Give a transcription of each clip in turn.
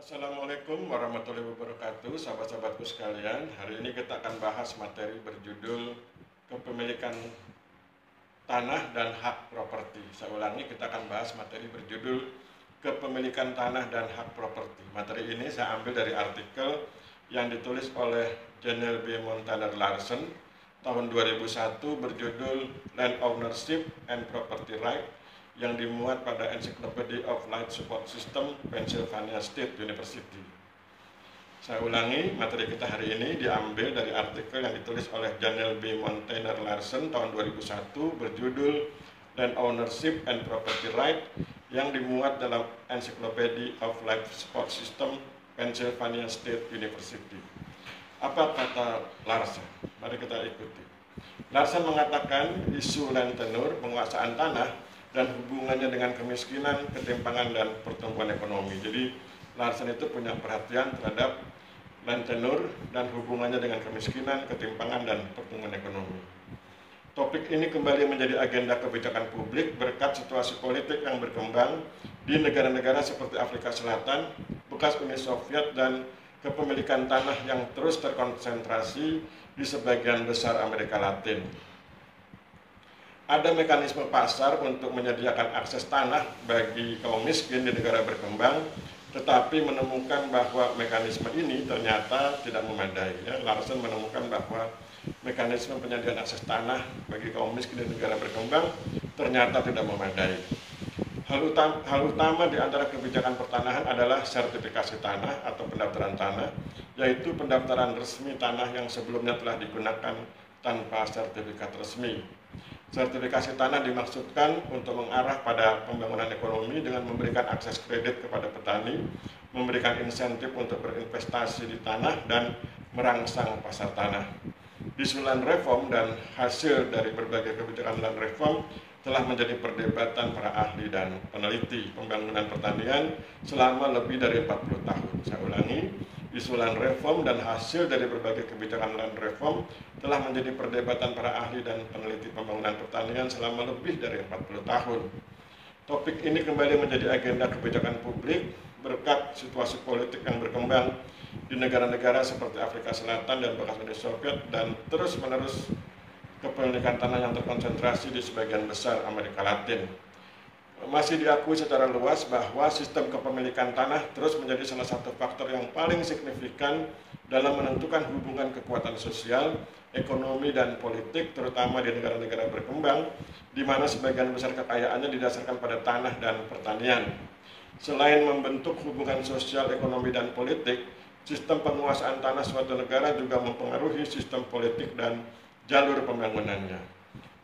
Assalamualaikum warahmatullahi wabarakatuh, sahabat-sahabatku sekalian. Hari ini kita akan bahas materi berjudul kepemilikan tanah dan hak properti. Saya ulangi, kita akan bahas materi berjudul kepemilikan tanah dan hak properti. Materi ini saya ambil dari artikel yang ditulis oleh Janelle B. Montana Larsen tahun 2001 berjudul Land Ownership and Property Right yang dimuat pada Encyclopedia of Light Support System, Pennsylvania State University. Saya ulangi, materi kita hari ini diambil dari artikel yang ditulis oleh Janelle B. Montana Larsen tahun 2001 berjudul Land Ownership and Property Right yang dimuat dalam Encyclopedia of Light Support System, Pennsylvania State University. Apa kata Larsen? Mari kita ikuti. Larsen mengatakan isu land tenure, penguasaan tanah, dan hubungannya dengan kemiskinan, ketimpangan, dan pertumbuhan ekonomi. Jadi Larsen itu punya perhatian terhadap land tenure dan hubungannya dengan kemiskinan, ketimpangan, dan pertumbuhan ekonomi. Topik ini kembali menjadi agenda kebijakan publik berkat situasi politik yang berkembang di negara-negara seperti Afrika Selatan, bekas Uni Soviet, dan kepemilikan tanah yang terus terkonsentrasi di sebagian besar Amerika Latin. Ada mekanisme pasar untuk menyediakan akses tanah bagi kaum miskin di negara berkembang, tetapi menemukan bahwa mekanisme ini ternyata tidak memadai. Larsen menemukan bahwa mekanisme penyediaan akses tanah bagi kaum miskin di negara berkembang ternyata tidak memadai. Hal utama di antara kebijakan pertanahan adalah sertifikasi tanah atau pendaftaran tanah, yaitu pendaftaran resmi tanah yang sebelumnya telah digunakan tanpa sertifikat resmi. Sertifikasi tanah dimaksudkan untuk mengarah pada pembangunan ekonomi dengan memberikan akses kredit kepada petani, memberikan insentif untuk berinvestasi di tanah, dan merangsang pasar tanah. Isu land reform dan hasil dari berbagai kebijakan land reform telah menjadi perdebatan para ahli dan peneliti pembangunan pertanian selama lebih dari 40 tahun. Saya ulangi, isu land reform dan hasil dari berbagai kebijakan land reform telah menjadi perdebatan para ahli dan peneliti pembangunan pertanian selama lebih dari 40 tahun. Topik ini kembali menjadi agenda kebijakan publik berkat situasi politik yang berkembang di negara-negara seperti Afrika Selatan dan bekas Uni Soviet dan terus-menerus kepemilikan tanah yang terkonsentrasi di sebagian besar Amerika Latin. Masih diakui secara luas bahwa sistem kepemilikan tanah terus menjadi salah satu faktor yang paling signifikan dalam menentukan hubungan kekuatan sosial, ekonomi, dan politik, terutama di negara-negara berkembang, di mana sebagian besar kekayaannya didasarkan pada tanah dan pertanian. Selain membentuk hubungan sosial, ekonomi, dan politik, sistem penguasaan tanah suatu negara juga mempengaruhi sistem politik dan jalur pembangunannya.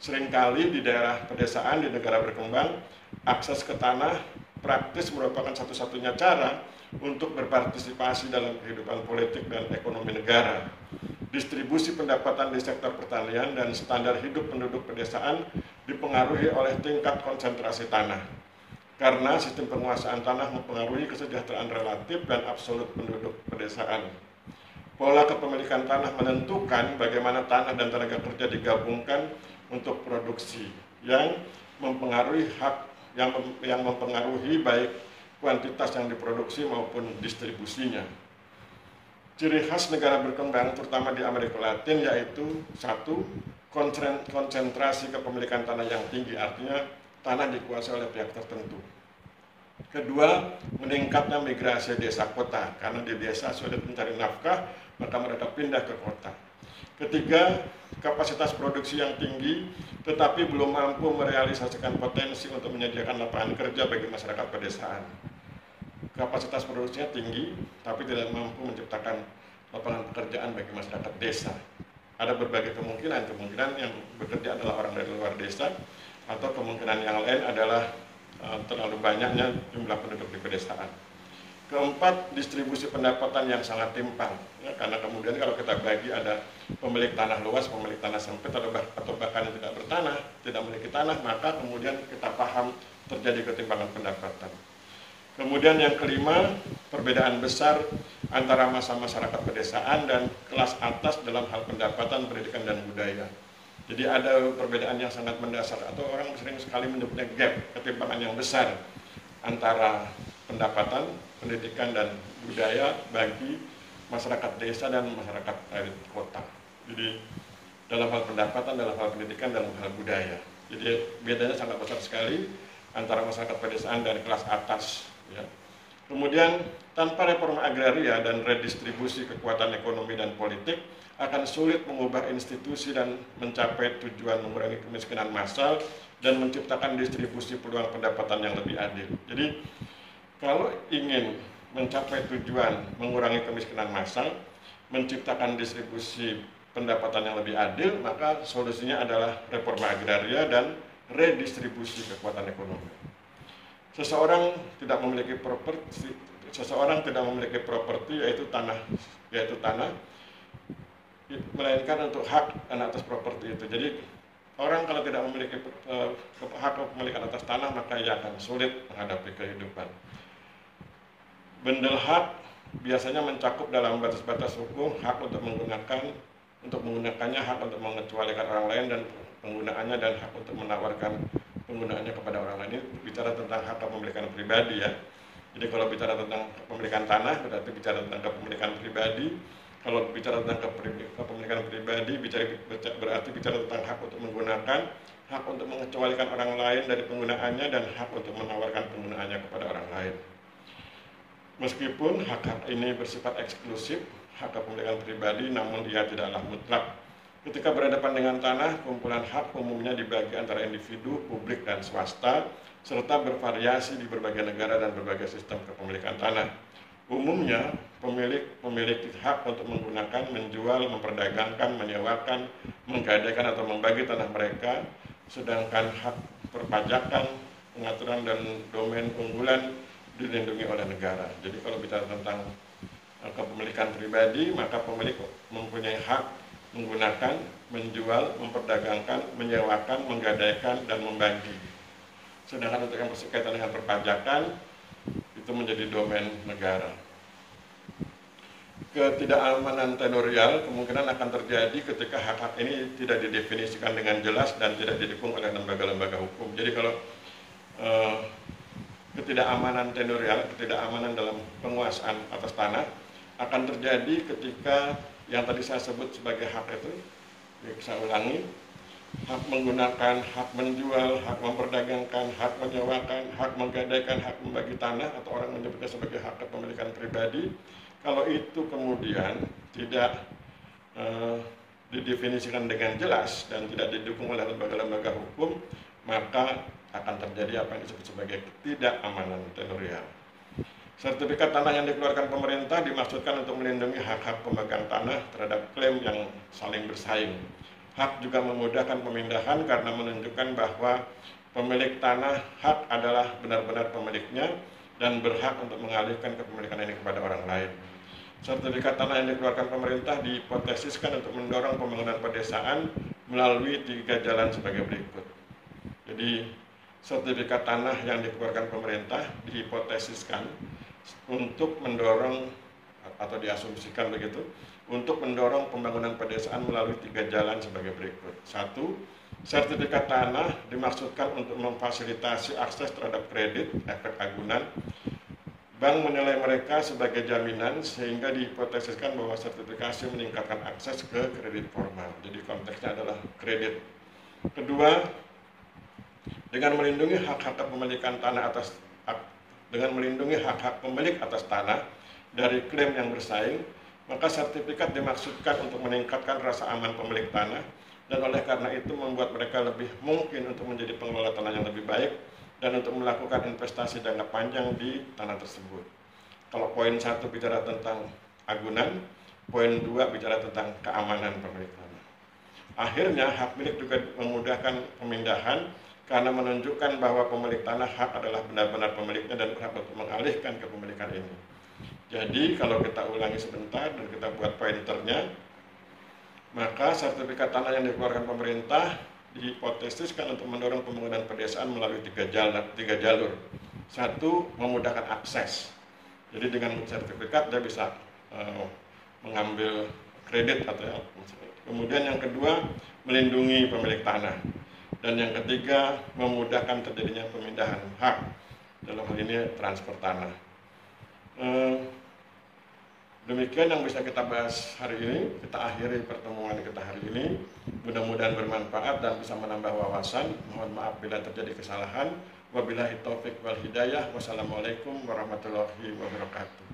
Seringkali di daerah pedesaan di negara berkembang, akses ke tanah praktis merupakan satu-satunya cara untuk berpartisipasi dalam kehidupan politik dan ekonomi negara. Distribusi pendapatan di sektor pertanian dan standar hidup penduduk pedesaan dipengaruhi oleh tingkat konsentrasi tanah. Karena sistem penguasaan tanah mempengaruhi kesejahteraan relatif dan absolut penduduk pedesaan. Pola kepemilikan tanah menentukan bagaimana tanah dan tenaga kerja digabungkan untuk produksi yang mempengaruhi baik kuantitas yang diproduksi maupun distribusinya. Ciri khas negara berkembang terutama di Amerika Latin yaitu satu, konsentrasi kepemilikan tanah yang tinggi, artinya tanah dikuasai oleh pihak tertentu. Kedua, meningkatnya migrasi desa kota, karena di desa sulit mencari nafkah, maka mereka pindah ke kota. Ketiga, kapasitas produksi yang tinggi, tetapi belum mampu merealisasikan potensi untuk menyediakan lapangan kerja bagi masyarakat pedesaan. Kapasitas produksinya tinggi, tapi tidak mampu menciptakan lapangan pekerjaan bagi masyarakat desa. Ada berbagai kemungkinan yang bekerja adalah orang dari luar desa, atau kemungkinan yang lain adalah terlalu banyaknya jumlah penduduk di pedesaan. Keempat, distribusi pendapatan yang sangat timpang, karena kemudian kalau kita bagi ada pemilik tanah luas, pemilik tanah sempit, atau bahkan yang tidak bertanah, tidak memiliki tanah, maka kemudian kita paham terjadi ketimpangan pendapatan. Kemudian yang kelima, perbedaan besar antara masa masyarakat pedesaan dan kelas atas dalam hal pendapatan, pendidikan, dan budaya. Jadi ada perbedaan yang sangat mendasar, atau orang sering sekali menyebutnya gap, ketimpangan yang besar antara pendapatan, pendidikan, dan budaya bagi masyarakat desa dan masyarakat elit kota. Jadi dalam hal pendapatan, dalam hal pendidikan, dalam hal budaya. Jadi bedanya sangat besar sekali antara masyarakat pedesaan dan kelas atas. Ya. Kemudian tanpa reforma agraria dan redistribusi kekuatan ekonomi dan politik akan sulit mengubah institusi dan mencapai tujuan mengurangi kemiskinan massal dan menciptakan distribusi peluang pendapatan yang lebih adil. Jadi kalau ingin mencapai tujuan mengurangi kemiskinan massal, menciptakan distribusi pendapatan yang lebih adil, maka solusinya adalah reforma agraria dan redistribusi kekuatan ekonomi. Seseorang tidak memiliki properti yaitu tanah, melainkan untuk hak atas properti itu. Jadi orang kalau tidak memiliki hak kepemilikan atas tanah, maka ia akan sulit menghadapi kehidupan. Bendel hak biasanya mencakup dalam batas-batas hukum hak untuk menggunakannya, hak untuk mengecualikan orang lain dan penggunaannya, dan hak untuk menawarkan penggunaannya kepada orang lain. Ini bicara tentang hak kepemilikan pribadi ya. Jadi kalau bicara tentang kepemilikan tanah berarti bicara tentang kepemilikan pribadi. Kalau bicara tentang kepemilikan pribadi berarti bicara tentang hak untuk menggunakan, hak untuk mengecualikan orang lain dari penggunaannya, dan hak untuk menawarkan penggunaannya kepada orang lain. Meskipun hak-hak ini bersifat eksklusif, hak kepemilikan pribadi, namun ia tidaklah mutlak. Ketika berhadapan dengan tanah, kumpulan hak umumnya dibagi antara individu, publik, dan swasta, serta bervariasi di berbagai negara dan berbagai sistem kepemilikan tanah. Umumnya, pemilik memiliki hak untuk menggunakan, menjual, memperdagangkan, menyewakan, menggadaikan atau membagi tanah mereka, sedangkan hak perpajakan, pengaturan, dan domain unggulan dilindungi oleh negara. Jadi kalau bicara tentang kepemilikan pribadi, maka pemilik mempunyai hak menggunakan, menjual, memperdagangkan, menyewakan, menggadaikan, dan membagi. Sedangkan untuk yang berkaitan dengan perpajakan, itu menjadi domain negara. Ketidakamanan tenurial kemungkinan akan terjadi ketika hak-hak ini tidak didefinisikan dengan jelas dan tidak didukung oleh lembaga-lembaga hukum. Jadi kalau ketidakamanan tenurial, ketidakamanan dalam penguasaan atas tanah akan terjadi ketika yang tadi saya sebut sebagai hak itu, saya ulangi, hak menggunakan, hak menjual, hak memperdagangkan, hak menyewakan, hak menggadaikan, hak membagi tanah, atau orang menyebutnya sebagai hak kepemilikan pribadi. Kalau itu kemudian tidak didefinisikan dengan jelas dan tidak didukung oleh lembaga-lembaga hukum, maka akan terjadi apa yang disebut sebagai ketidakamanan tenurial. Sertifikat tanah yang dikeluarkan pemerintah dimaksudkan untuk melindungi hak-hak pemegang tanah terhadap klaim yang saling bersaing. Hak juga memudahkan pemindahan karena menunjukkan bahwa pemilik tanah hak adalah benar-benar pemiliknya dan berhak untuk mengalihkan kepemilikan ini kepada orang lain. Sertifikat tanah yang dikeluarkan pemerintah dihipotesiskan untuk mendorong pembangunan pedesaan melalui 3 jalan sebagai berikut. Jadi sertifikat tanah yang dikeluarkan pemerintah dihipotesiskan untuk mendorong atau diasumsikan begitu untuk mendorong pembangunan pedesaan melalui 3 jalan sebagai berikut. 1. Sertifikat tanah dimaksudkan untuk memfasilitasi akses terhadap kredit, efek agunan. Bank menilai mereka sebagai jaminan sehingga dihipotesiskan bahwa sertifikasi meningkatkan akses ke kredit formal. Jadi konteksnya adalah kredit. Kedua, dengan melindungi hak-hak kepemilikan tanah pemilik atas tanah dari klaim yang bersaing, maka sertifikat dimaksudkan untuk meningkatkan rasa aman pemilik tanah dan oleh karena itu membuat mereka lebih mungkin untuk menjadi pengelola tanah yang lebih baik dan untuk melakukan investasi jangka panjang di tanah tersebut. Kalau poin 1 bicara tentang agunan, poin 2 bicara tentang keamanan pemilik tanah. Akhirnya hak milik juga memudahkan pemindahan karena menunjukkan bahwa pemilik tanah hak adalah benar-benar pemiliknya dan berhak untuk mengalihkan kepemilikan ini. Jadi kalau kita ulangi sebentar dan kita buat pointernya, maka sertifikat tanah yang dikeluarkan pemerintah dihipotesiskan untuk mendorong pembangunan pedesaan melalui 3 jalur. 1. Memudahkan akses. Jadi dengan sertifikat dia bisa mengambil kredit atau kemudian yang kedua melindungi pemilik tanah. Dan yang ketiga, memudahkan terjadinya pemindahan hak. dalam hal ini transfer tanah. Demikian yang bisa kita bahas hari ini. Kita akhiri pertemuan kita hari ini. Mudah-mudahan bermanfaat dan bisa menambah wawasan. Mohon maaf bila terjadi kesalahan. Wabillahi taufik wal hidayah. Wassalamualaikum warahmatullahi wabarakatuh.